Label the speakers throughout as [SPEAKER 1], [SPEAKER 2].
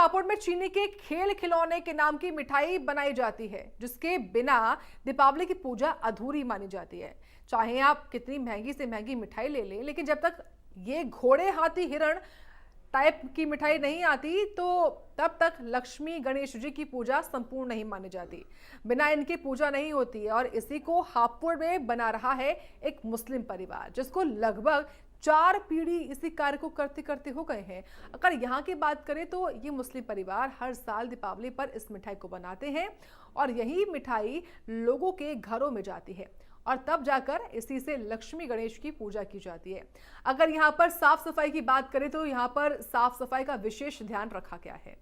[SPEAKER 1] हापुड़ में चीनी के खेल खिलौने के नाम की मिठाई बनाई जाती है, जिसके बिना दीपावली की पूजा अधूरी मानी जाती है। चाहे आप कितनी महंगी से महंगी मिठाई ले लें, लेकिन जब तक ये घोड़े हाथी हिरण टाइप की मिठाई नहीं आती तो तब तक लक्ष्मी गणेश जी की पूजा संपूर्ण नहीं मानी जाती। बिना इनकी पूजा नहीं होती है और इसी को हापुड़ में बना रहा है एक मुस्लिम परिवार, जिसको लगभग 4 पीढ़ी इसी कार्य को करते करते हो गए हैं। अगर यहाँ की बात करें तो ये मुस्लिम परिवार हर साल दीपावली पर इस मिठाई को बनाते हैं और यही मिठाई लोगों के घरों में जाती है और तब जाकर इसी से लक्ष्मी गणेश की पूजा की जाती है। अगर यहाँ पर साफ सफाई की बात करें तो यहाँ पर साफ सफाई का विशेष ध्यान रखा गया है।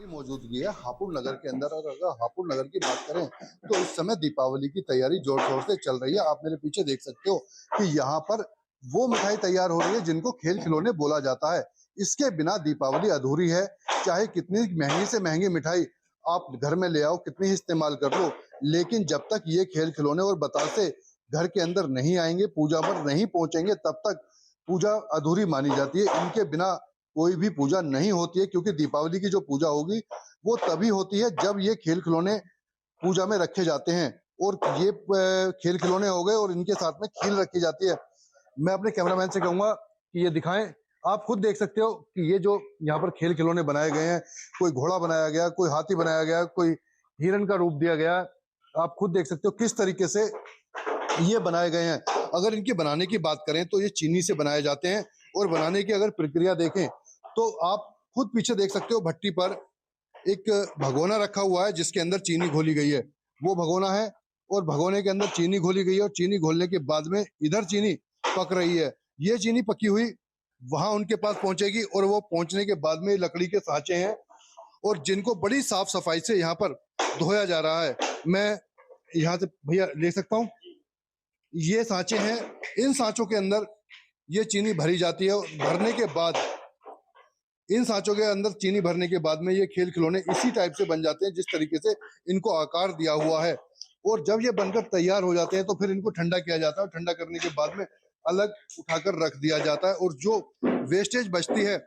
[SPEAKER 2] मौजूदगी है हापुड़ नगर के अंदर, और अगर हापुड़ नगर की बात करें तो इस समय दीपावली की तैयारी जोर शोर से चल रही है। आप मेरे पीछे देख सकते हो कि यहाँ पर वो मिठाई तैयार हो रही है जिनको खेल खिलौने बोला जाता है। इसके बिना दीपावली अधूरी है। चाहे कितनी महंगी से महंगी मिठाई आप घर में ले आओ, कितनी ही इस्तेमाल कर लो, लेकिन जब तक ये खेल खिलौने और बतासे घर के अंदर नहीं आएंगे, पूजा पर नहीं पहुंचेंगे, तब तक पूजा अधूरी मानी जाती है। इनके बिना कोई भी पूजा नहीं होती है, क्योंकि दीपावली की जो पूजा होगी वो तभी होती है जब ये खेल खिलौने पूजा में रखे जाते हैं। और ये खेल खिलौने हो गए और इनके साथ में खील रखी जाती है। मैं अपने कैमरामैन से कहूंगा कि ये दिखाएं। आप खुद देख सकते हो कि ये जो यहाँ पर खेल खिलौने बनाए गए हैं, कोई घोड़ा बनाया गया, कोई हाथी बनाया गया, कोई हिरन का रूप दिया गया। आप खुद देख सकते हो किस तरीके से ये बनाए गए हैं। अगर इनके बनाने की बात करें तो ये चीनी से बनाए जाते हैं, और बनाने की अगर प्रक्रिया देखें तो आप खुद पीछे देख सकते हो भट्टी पर एक भगोना रखा हुआ है जिसके अंदर चीनी घोली गई है। वो भगोना है और भगोने के अंदर चीनी घोली गई है, और चीनी घोलने के बाद में इधर चीनी पक रही है। ये चीनी पकी हुई वहां उनके पास पहुंचेगी, और वो पहुंचने के बाद में लकड़ी के सांचे हैं और जिनको बड़ी साफ सफाई से यहाँ पर धोया जा रहा है। मैं यहाँ से भैया ले सकता हूँ, ये सांचे हैं। इन सांचों के अंदर ये चीनी भरी जाती है, और भरने के बाद इन सांचों के अंदर चीनी भरने के बाद में ये खेल खिलौने इसी टाइप से बन जाते हैं जिस तरीके से इनको आकार दिया हुआ है। और जब ये बनकर तैयार हो जाते हैं तो फिर इनको ठंडा किया जाता है, और ठंडा करने के बाद में अलग उठाकर रख दिया जाता है, और जो वेस्टेज बचती है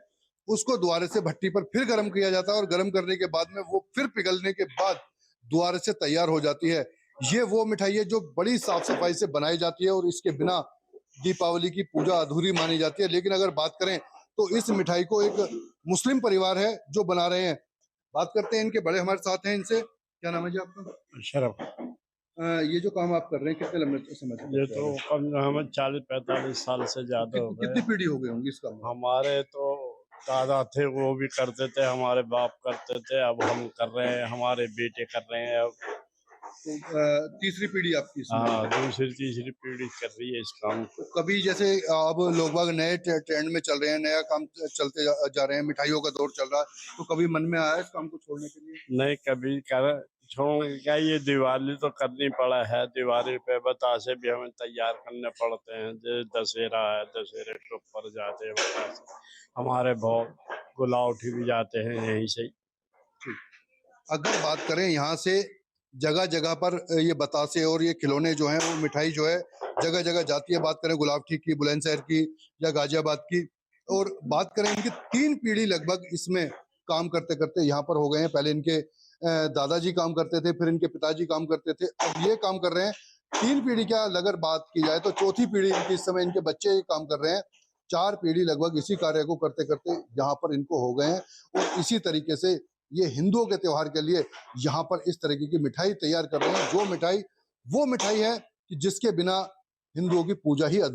[SPEAKER 2] उसको दोबारा से भट्टी पर फिर गर्म किया जाता है, और गर्म करने के बाद में वो फिर पिघलने के बाद दोबारा से तैयार हो जाती है। ये वो मिठाई है जो बड़ी साफ सफाई से बनाई जाती है, और इसके बिना दीपावली की पूजा अधूरी मानी जाती है। लेकिन अगर बात करें तो इस मिठाई को एक मुस्लिम परिवार है जो बना रहे हैं। बात करते हैं, इनके बड़े हमारे साथ हैं। इनसे क्या नाम है जी आपका?
[SPEAKER 3] शरफ।
[SPEAKER 2] ये जो काम आप कर रहे हैं कितने लंबे समय से?
[SPEAKER 3] ये तो कम हमें 40-45 साल से ज्यादा हो गए।
[SPEAKER 2] कितनी पीढ़ी हो गई होंगी इस काम में?
[SPEAKER 3] हमारे तो दादा थे, वो भी करते थे, हमारे बाप करते थे, अब हम कर रहे हैं, हमारे बेटे कर रहे हैं। अब
[SPEAKER 2] तो तीसरी पीढ़ी आपकी इसमें?
[SPEAKER 3] हाँ, दूसरी तीसरी पीढ़ी कर रही है इस काम को।
[SPEAKER 2] तो कभी जैसे अब लोग बाग नए ट्रेंड में चल रहे हैं, नया काम चलते जा रहे हैं, मिठाइयों का दौर चल रहा है, तो कभी मन में आया इस काम को छोड़ने के लिए?
[SPEAKER 3] नहीं, कभी कर छोड़ क्या, ये दिवाली तो करनी पड़ा है। दिवाली पे बतासे भी हमें तैयार करने पड़ते हैं। जैसे दशहरा है, दशहरे के ऊपर जाते हैं बतासे, हमारे बहुत गुलाउठी भी जाते हैं यहीं से।
[SPEAKER 2] अगर बात करें यहाँ से जगह जगह पर ये बतासे और ये खिलौने जो हैं, वो मिठाई जो है जगह जगह जाती है। बात करें गुलावटी की, बुलंदशहर की या गाजियाबाद की, और बात करें इनकी 3 पीढ़ी लगभग इसमें काम करते करते यहाँ पर हो गए हैं। पहले इनके दादाजी काम करते थे, फिर इनके पिताजी काम करते थे, अब ये काम कर रहे हैं। 3 पीढ़ी क्या, अगर बात की जाए तो चौथी पीढ़ी इनकी इस समय, इनके बच्चे काम कर रहे हैं। 4 पीढ़ी लगभग इसी कार्य को करते करते यहाँ पर इनको हो गए हैं। और इसी तरीके से ये हिंदुओं के त्योहार के लिए यहाँ पर इस तरीके की मिठाई तैयार कर रहे हैं। जो मिठाई वो मिठाई है कि जिसके बिना हिंदुओं की पूजा ही अधूरी।